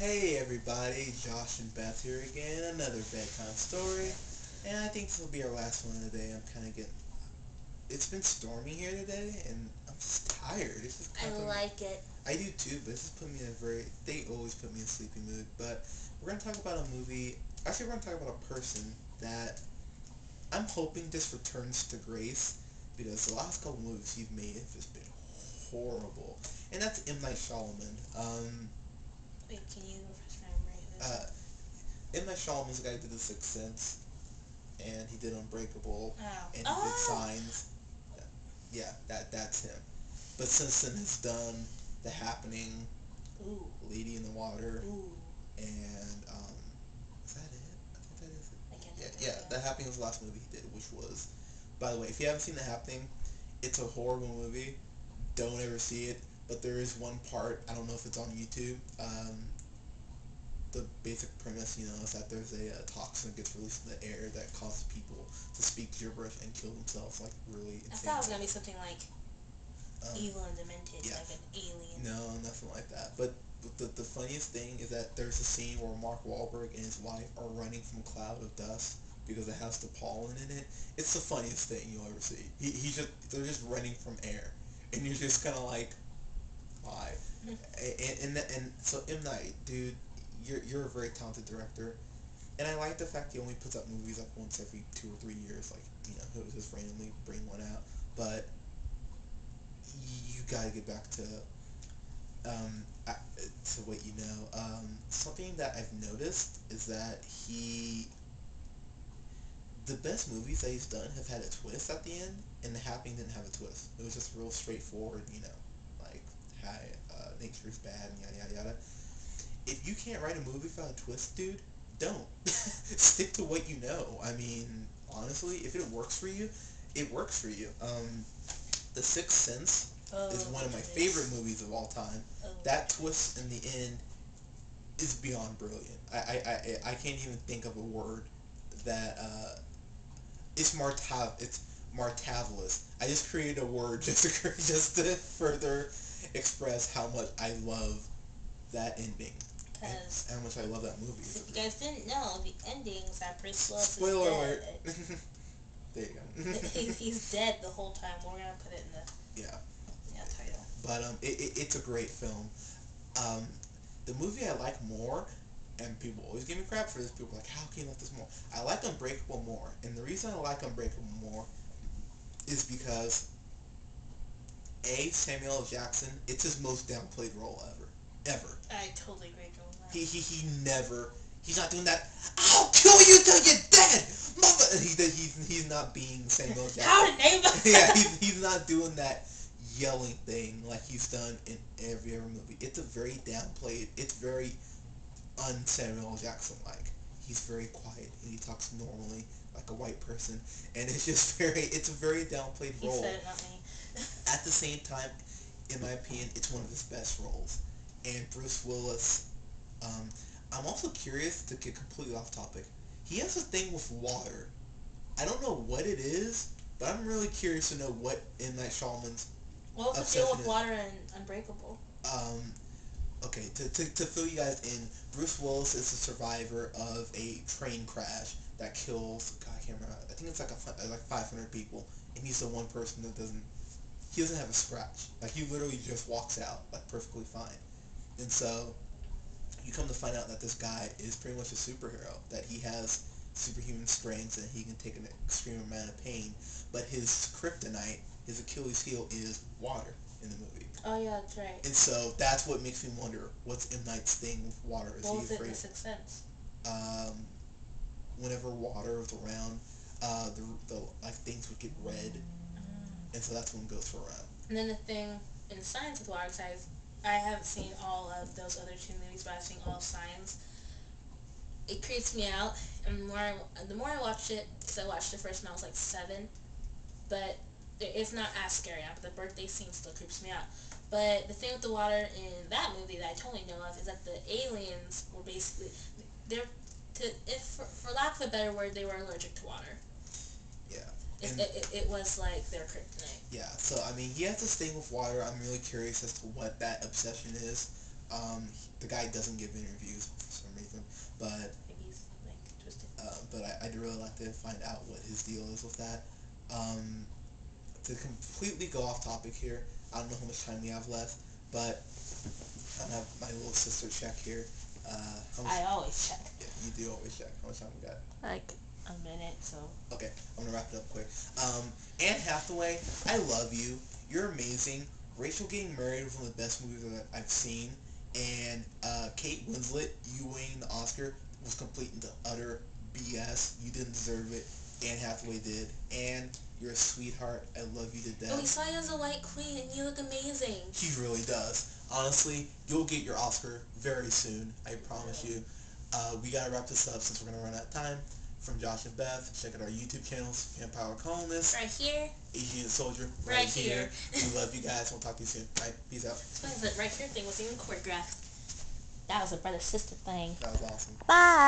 Hey everybody, Josh and Beth here again, another bedtime story, and I think this will be our last one of the day. I'm kind of getting, it's been stormy here today, and I'm just tired. It's just I like it. I do too, but it's just put me in a they always put me in a sleepy mood, but we're going to talk about a movie, actually we're going to talk about a person that I'm hoping just returns to grace, because the last couple movies he's made have just been horrible, and that's M. Night Shyamalan. Wait, can you refresh my memory? Uh, M. Night Shyamalan's the guy who did The Sixth Sense, and he did Unbreakable, Oh. and he did Signs. Yeah, that's him. But since then he's done The Happening, Ooh. Lady in the Water, Ooh. and is that it? I think that is it. I can't think Yeah, of The Happening was the last movie he did, which was, by the way, if you haven't seen The Happening, it's a horrible movie. Don't ever see it. But there is one part, I don't know if it's on YouTube, the basic premise, is that there's a toxin that gets released in the air that causes people to speak gibberish and kill themselves, like, really insane. I thought it was going to be something like evil and demented, yeah. like an alien. No, nothing like that. But the funniest thing is that there's a scene where Mark Wahlberg and his wife are running from a cloud of dust because it has the pollen in it. It's the funniest thing you'll ever see. They're just running from air, and you're just kind of like, why? and so M. Night, dude, you're a very talented director, and I like the fact he only puts out movies like once every 2 or 3 years, like he'll just randomly bring one out. But you gotta get back to what you know. Something that I've noticed is that the best movies that he's done have had a twist at the end, and The Happening didn't have a twist. It was just real straightforward, like, hi, nature's bad, and yada yada yada. If you can't write a movie without a twist, dude, don't. Stick to what you know. I mean, honestly, if it works for you, it works for you. The Sixth Sense is one of my favorite movies of all time. That twist in the end is beyond brilliant. I can't even think of a word that it's martavelous. I just created a word just to further express how much I love that ending. And how much I love that movie. If you guys didn't know, the endings are pretty close. Spoiler alert. There you go. he's dead the whole time. We're gonna put it in the title. But it's a great film. The movie I like more, and people always give me crap for this. People are like, how can you like this more? I like Unbreakable more, and the reason I like Unbreakable more is because Samuel L. Jackson, it's his most downplayed role ever. I totally agree with that. He never. He's not doing that. I'll kill you till you're dead, mother. He's not being Samuel Jackson. How to name it? Yeah, he's not doing that yelling thing like he's done in every other movie. It's a very downplayed. It's very un-Samuel Jackson like. He's very quiet and he talks normally like a white person, and it's just it's a very downplayed role. He said it, not me. At the same time, in my opinion, it's one of his best roles. And Bruce Willis, I'm also curious to get completely off topic. He has a thing with water. I don't know what it is, but I'm really curious to know what M. Night Shyamalan's What was the deal with water and Unbreakable? Okay, to fill you guys in, Bruce Willis is a survivor of a train crash that kills, God, I can't remember, I think it's like 500 people, and he's the one person that he doesn't have a scratch. Like, he literally just walks out, like, perfectly fine. And so, you come to find out that this guy is pretty much a superhero, that he has superhuman strength and he can take an extreme amount of pain, but his kryptonite, his Achilles heel, is water in the movie. Oh yeah, that's right. And so that's what makes me wonder what's M. Night's thing with water. Is what he was afraid? It in The Sixth Sense? Whenever water was around, the like things would get red, and so that's when ghosts were around. And then the thing in Signs with water, because I haven't seen all of those other two movies, but I've seen all of Signs. It creeps me out, and the more I watch it, because I watched it first when I was like 7, but it's not as scary now, but the birthday scene still creeps me out. But the thing with the water in that movie that I totally know of is that the aliens were basically, for lack of a better word, they were allergic to water. Yeah. It was like their kryptonite. Yeah, so I mean, he has this thing with water. I'm really curious as to what that obsession is. The guy doesn't give interviews for some reason, but Maybe he's like twisted. I'd really like to find out what his deal is with that. Um, to completely go off topic here, I don't know how much time we have left, but I have my little sister check here. How much? I always check. Yeah, you do always check. How much time we got? Like a minute, so. Okay, I'm gonna wrap it up quick. Anne Hathaway, I love you. You're amazing. Rachel getting married was one of the best movies that I've seen, and Kate Winslet, you winning the Oscar was complete and utter BS. You didn't deserve it. Anne Hathaway did, and you're a sweetheart. I love you to And we death. saw you as a white queen, and you look amazing. He really does. Honestly, you'll get your Oscar very soon. I promise you. We gotta wrap this up since we're gonna run out of time. From Josh and Beth, check out our YouTube channels, Vampire Columnist, Right here. Asian Soldier, Right here. We love you guys. We'll talk to you soon. All right, peace out. That right here thing was even choreographed. That was a brother-sister thing. That was awesome. Bye.